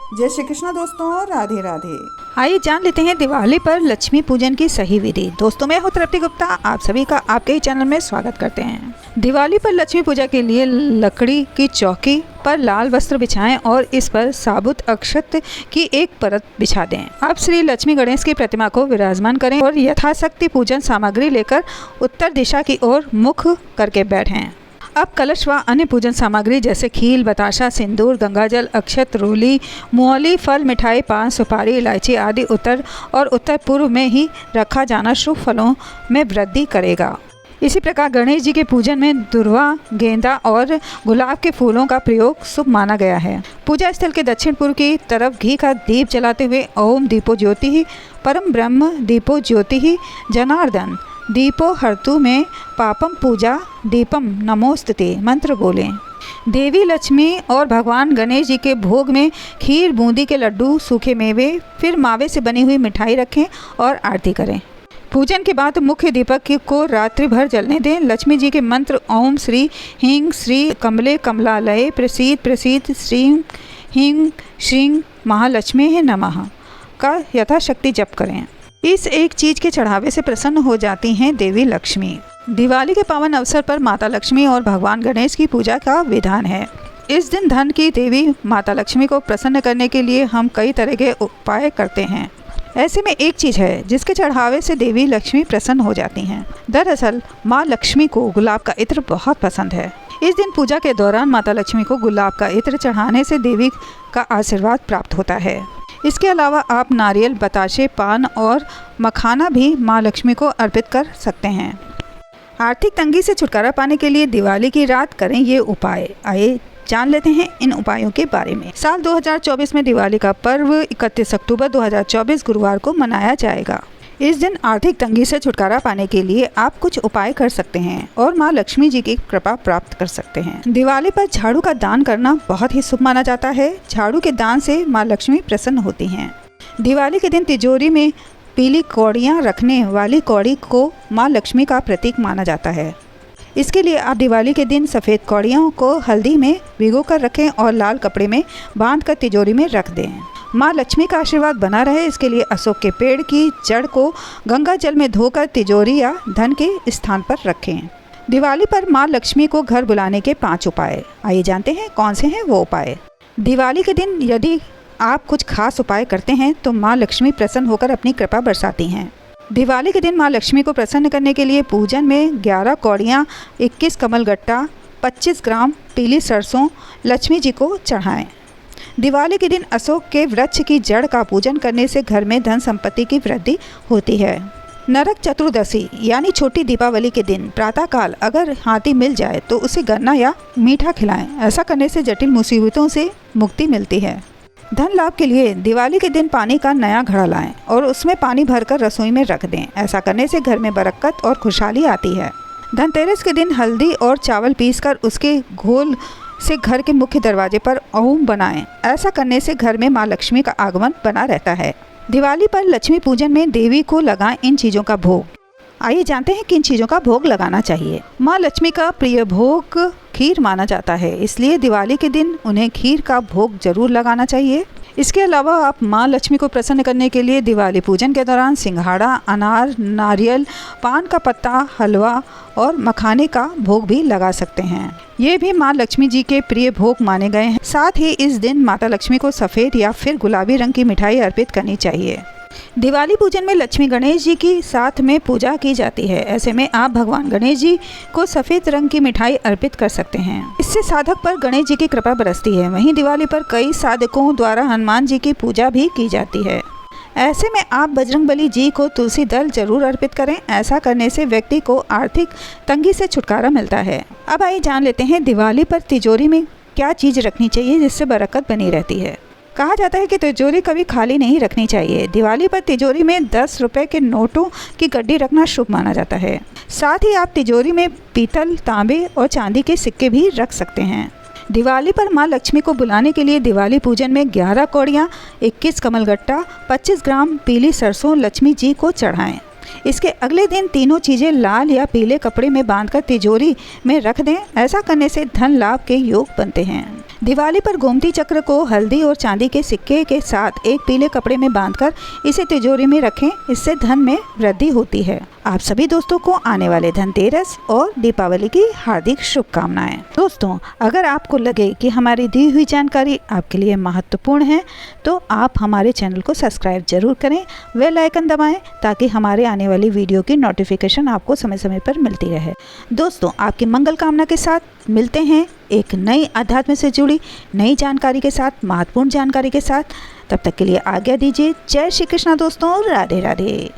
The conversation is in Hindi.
जय श्री कृष्ण दोस्तों, राधे राधे। आइए जान लेते हैं दिवाली पर लक्ष्मी पूजन की सही विधि। दोस्तों, मैं हूं तृप्ति गुप्ता, आप सभी का आपके ही चैनल में स्वागत करते हैं। दिवाली पर लक्ष्मी पूजा के लिए लकड़ी की चौकी पर लाल वस्त्र बिछाएं और इस पर साबुत अक्षत की एक परत बिछा दें। अब श्री लक्ष्मी गणेश की प्रतिमा को विराजमान करें और यथाशक्ति पूजन सामग्री लेकर उत्तर दिशा की ओर मुख करके बैठें। अब कलश व अन्य पूजन सामग्री जैसे खील, बताशा, सिंदूर, गंगाजल, अक्षत, रोली, मूली, फल, मिठाई, पान, सुपारी, इलायची आदि उत्तर और उत्तर पूर्व में ही रखा जाना शुभ फलों में वृद्धि करेगा। इसी प्रकार गणेश जी के पूजन में दुर्वा, गेंदा और गुलाब के फूलों का प्रयोग शुभ माना गया है। पूजा स्थल के दक्षिण पूर्व की तरफ घी का दीप जलाते हुए ओम दीपो ज्योति परम ब्रह्म दीपो ज्योति जनार्दन दीपो हर्तु में पापम पूजा दीपम नमोस्तुते मंत्र बोलें। देवी लक्ष्मी और भगवान गणेश जी के भोग में खीर, बूंदी के लड्डू, सूखे मेवे, फिर मावे से बनी हुई मिठाई रखें और आरती करें। पूजन के बाद मुख्य दीपक को रात्रि भर जलने दें। लक्ष्मी जी के मंत्र ओम श्री ह्रीं श्री कमले कमलालये प्रसीद प्रसीद श्रीं ह्रीं श्रीं महालक्ष्मी नमः का यथाशक्ति जप करें। इस एक चीज के चढ़ावे से प्रसन्न हो जाती हैं देवी लक्ष्मी। दिवाली के पावन अवसर पर माता लक्ष्मी और भगवान गणेश की पूजा का विधान है। इस दिन धन की देवी माता लक्ष्मी को प्रसन्न करने के लिए हम कई तरह के उपाय करते हैं। ऐसे में एक चीज है जिसके चढ़ावे से देवी लक्ष्मी प्रसन्न हो जाती हैं। दरअसल माँ लक्ष्मी को गुलाब का इत्र बहुत पसंद है। इस दिन पूजा के दौरान माता लक्ष्मी को गुलाब का इत्र चढ़ाने से देवी का आशीर्वाद प्राप्त होता है। इसके अलावा आप नारियल, बताशे, पान और मखाना भी माँ लक्ष्मी को अर्पित कर सकते हैं। आर्थिक तंगी से छुटकारा पाने के लिए दिवाली की रात करें ये उपाय। आइए जान लेते हैं इन उपायों के बारे में। साल 2024 में दिवाली का पर्व 31 अक्टूबर 2024 गुरुवार को मनाया जाएगा। इस दिन आर्थिक तंगी से छुटकारा पाने के लिए आप कुछ उपाय कर सकते हैं और माँ लक्ष्मी जी की कृपा प्राप्त कर सकते हैं। दिवाली पर झाड़ू का दान करना बहुत ही शुभ माना जाता है। झाड़ू के दान से माँ लक्ष्मी प्रसन्न होती हैं। दिवाली के दिन तिजोरी में पीली कौड़ियाँ रखने वाली कौड़ी को माँ लक्ष्मी का प्रतीक माना जाता है। इसके लिए आप दिवाली के दिन सफ़ेद कौड़ियों को हल्दी में भिगो कर रखें और लाल कपड़े में बांध कर तिजोरी में रख दें। माँ लक्ष्मी का आशीर्वाद बना रहे इसके लिए अशोक के पेड़ की जड़ को गंगा जल में धोकर तिजोरी या धन के स्थान पर रखें। दिवाली पर माँ लक्ष्मी को घर बुलाने के 5 उपाय। आइए जानते हैं कौन से हैं वो उपाय। दिवाली के दिन यदि आप कुछ खास उपाय करते हैं तो माँ लक्ष्मी प्रसन्न होकर अपनी कृपा बरसाती हैं। दिवाली के दिन माँ लक्ष्मी को प्रसन्न करने के लिए पूजन में 11 कौड़ियाँ, 21 कमलगट्टा, 25 ग्राम पीली सरसों लक्ष्मी जी को चढ़ाएं। दिवाली के दिन अशोक के वृक्ष की जड़ का पूजन करने से घर में धन संपत्ति की वृद्धि होती है। नरक चतुर्दशी यानी छोटी दीपावली के दिन प्रातःकाल अगर हाथी मिल जाए तो उसे गन्ना या मीठा खिलाएं। ऐसा करने से जटिल मुसीबतों से मुक्ति मिलती है। धन लाभ के लिए दिवाली के दिन पानी का नया घड़ा लाएं और उसमें पानी भरकर रसोई में रख दें। ऐसा करने से घर में बरकत और खुशहाली आती है। धनतेरस के दिन हल्दी और चावल पीसकर उसके घोल से घर के मुख्य दरवाजे पर ओम बनाएं। ऐसा करने से घर में माँ लक्ष्मी का आगमन बना रहता है। दिवाली पर लक्ष्मी पूजन में देवी को लगाएं इन चीज़ों का भोग। आइए जानते हैं किन चीज़ों का भोग लगाना चाहिए। माँ लक्ष्मी का प्रिय भोग खीर माना जाता है, इसलिए दिवाली के दिन उन्हें खीर का भोग जरूर लगाना चाहिए। इसके अलावा आप माँ लक्ष्मी को प्रसन्न करने के लिए दिवाली पूजन के दौरान सिंघाड़ा, अनार, नारियल, पान का पत्ता, हलवा और मखाने का भोग भी लगा सकते हैं। ये भी माँ लक्ष्मी जी के प्रिय भोग माने गए हैं। साथ ही इस दिन माता लक्ष्मी को सफ़ेद या फिर गुलाबी रंग की मिठाई अर्पित करनी चाहिए। दिवाली पूजन में लक्ष्मी गणेश जी की साथ में पूजा की जाती है। ऐसे में आप भगवान गणेश जी को सफ़ेद रंग की मिठाई अर्पित कर सकते हैं। इससे साधक पर गणेश जी की कृपा बरसती है। वहीं दिवाली पर कई साधकों द्वारा हनुमान जी की पूजा भी की जाती है। ऐसे में आप बजरंगबली जी को तुलसी दल जरूर अर्पित करें। ऐसा करने से व्यक्ति को आर्थिक तंगी से छुटकारा मिलता है। अब आइए जान लेते हैं दिवाली पर तिजोरी में क्या चीज़ रखनी चाहिए जिससे बरकत बनी रहती है। कहा जाता है कि तिजोरी कभी खाली नहीं रखनी चाहिए। दिवाली पर तिजोरी में 10 रुपए के नोटों की गड्डी रखना शुभ माना जाता है। साथ ही आप तिजोरी में पीतल, तांबे और चांदी के सिक्के भी रख सकते हैं। दिवाली पर माँ लक्ष्मी को बुलाने के लिए दिवाली पूजन में 11 कौड़ियाँ, 21 कमलगट्टा, 25 ग्राम पीली सरसों लक्ष्मी जी को चढ़ाएं। इसके अगले दिन तीनों चीज़ें लाल या पीले कपड़े में बांधकर तिजोरी में रख दें। ऐसा करने से धन लाभ के योग बनते हैं। दिवाली पर गोमती चक्र को हल्दी और चांदी के सिक्के के साथ एक पीले कपड़े में बांधकर इसे तिजोरी में रखें, इससे धन में वृद्धि होती है। आप सभी दोस्तों को आने वाले धनतेरस और दीपावली की हार्दिक शुभकामनाएं। दोस्तों, अगर आपको लगे कि हमारी दी हुई जानकारी आपके लिए महत्वपूर्ण है तो आप हमारे चैनल को सब्सक्राइब जरूर करें, बेल आइकन दबाएं ताकि हमारे आने वाली वीडियो की नोटिफिकेशन आपको समय समय पर मिलती रहे। दोस्तों, आपकी मंगल कामना के साथ मिलते हैं एक नई अध्यात्म से जुड़ी नई जानकारी के साथ, महत्वपूर्ण जानकारी के साथ। तब तक के लिए आज्ञा दीजिए। जय श्री कृष्णा दोस्तों, राधे राधे।